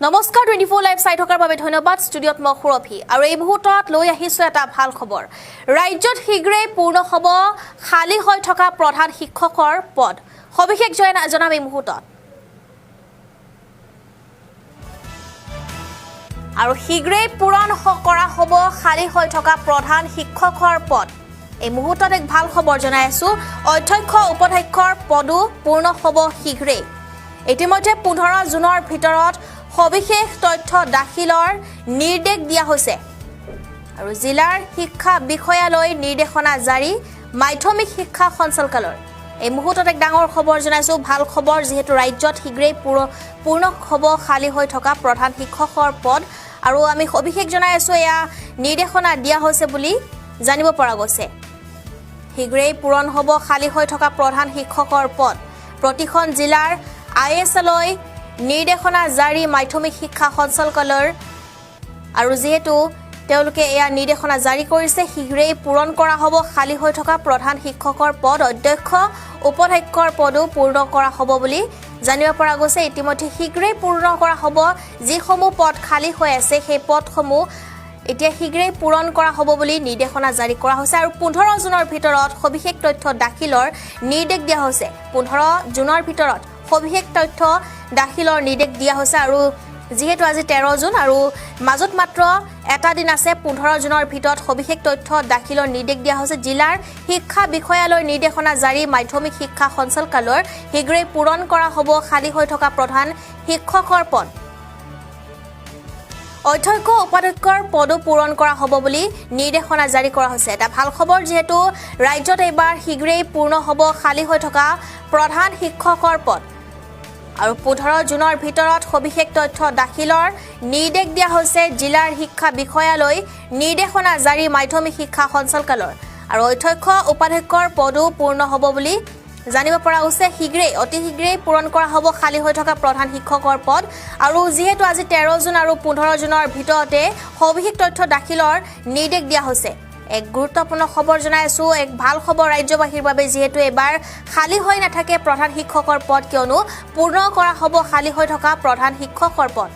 নমস্কাৰ 24 লাইভ চাই থকাৰ বাবে ধন্যবাদ ষ্টুডিঅত মই সুৰভি আৰু এই মুহূৰ্তত লৈ আহিছো এটা ভাল খবৰ ৰাজ্যত শীঘ্ৰেই পূৰ্ণ হ'ব খালী হৈ থকা প্ৰধান শিক্ষকৰ পদ সবিশেষ জনাম এই মুহূৰ্তত আৰু শীঘ্ৰেই পূৰণ কৰা হ'ব খালী হৈ থকা প্ৰধান শিক্ষকৰ পদ এই মুহূৰ্তত এক ভাল খবৰ জনাই আছো অধ্যক্ষ উপাধ্যক্ষৰ পদো পূৰ্ণ হ'ব শীঘ্ৰেই ইতিমধ্যে 15 জুনৰ ভিতৰত সবিশেষ তথ্য দাখিলৰ নিৰ্দেশ দিয়া হৈছে আৰু জিলাৰ শিক্ষা বিষয়ালৈ নিৰ্দেশনা জাৰি মাধ্যমিক শিক্ষা সঞ্চালকালয়ৰ এই মুহূৰ্তত এক ডাঙৰ খবৰ জনাইছো ভাল খবৰ যেহেতু ৰাজ্যত শীঘ্ৰেই পূৰ্ণ হ'ব খালী হৈ থকা প্ৰধান শিক্ষকৰ পদ আৰু আমি সবিশেষ জনাই আছো এয়া নিৰ্দেশনা দিয়া হৈছে বুলি জানিব পৰা গৈছে শীঘ্ৰেই পূৰণ হ'ব খালী হৈ থকা প্ৰধান শিক্ষকৰ পদ প্ৰতিখন জিলাৰ আইএছলৈ নিৰ্দেশনা জাৰি মাধ্যমিক শিক্ষা সঞ্চালকালয়ৰ আৰু যেহেতু তেওঁলোকে এয়া নিৰ্দেশনা জাৰি কৰিছে শীঘ্ৰেই পূৰণ কৰা হ'ব খালী হৈ থকা প্ৰধান শিক্ষকৰ পদ অধ্যক্ষ উপাধ্যক্ষৰ পদো পূৰ্ণ কৰা হ'ব বুলি জানিব পৰা গৈছে ইতিমধ্যে শীঘ্ৰেই পূৰ্ণ কৰা হ'ব যিসমূহ পদ খালী হৈ আছে সেই পদসমূহ এতিয়া শীঘ্ৰেই পূৰণ কৰা হ'ব বুলি নিৰ্দেশনা জাৰি কৰা হৈছে আৰু 15 জুনৰ ভিতৰত সবিশেষ তথ্য দাখিলৰ নিৰ্দেশ দিয়া হৈছে 15 জুনৰ ভিতৰত সবিশেষ তথ্য দাখিলৰ নিৰ্দেশ দিয়া হৈছে আৰু যেহেতু আজি 13 জুন আৰু মাজত মাত্ৰ এটা দিন আছে 15 জুনৰ ভিতৰত সবিশেষ তথ্য দাখিলৰ নিৰ্দেশ দিয়া হৈছে জিলাৰ শিক্ষা বিষয়ালৈ নিৰ্দেশনা জাৰি মাধ্যমিক শিক্ষা সঞ্চালকালয়ৰ শীঘ্ৰেই পূৰণ কৰা হ'ব খালী হৈ থকা প্ৰধান শিক্ষকৰ পদ অধ্যক্ষ উপাধ্যক্ষৰ পদো পূৰণ কৰা হ'ব বুলি নিৰ্দেশনা জাৰি কৰা হৈছে এটা ভাল খবৰ যেহেতু ৰাজ্যত এইবাৰ শীঘ্ৰেই পূৰ্ণ হ'ব খালী হৈ থকা প্ৰধান শিক্ষকৰ পদ আৰু 15 জুনৰ ভিতৰত সবিশেষ তথ্য দাখিলৰ নিৰ্দেশ দিয়া হৈছে জিলাৰ শিক্ষা বিষয়ালৈ নিৰ্দেশনা জাৰি মাধ্যমিক শিক্ষা সঞ্চালকালয়ৰ আৰু অধ্যক্ষ উপাধ্যক্ষৰ পদো পূৰ্ণ হ'ব বুলি জানিব পৰা গৈছে অতি শীঘ্ৰেই পূৰণ কৰা হ'ব খালী হৈ থকা প্ৰধান শিক্ষকৰ পদ আৰু যেহেতু আজি 13 জুন আৰু 15 জুনৰ ভিতৰতে সবিশেষ তথ্য দাখিলৰ নিৰ্দেশ দিয়া হৈছে এক গুৰুত্বপূৰ্ণ খবৰ জনাই আছো এক ভাল খবৰ ৰাজ্যবাসীৰ বাবে যেহেতু এবাৰ খালী হৈ নাথাকে প্ৰধান শিক্ষকৰ পদ কিয়নো পূৰ্ণ কৰা হ'ব খালী হৈ থকা প্ৰধান শিক্ষকৰ পদ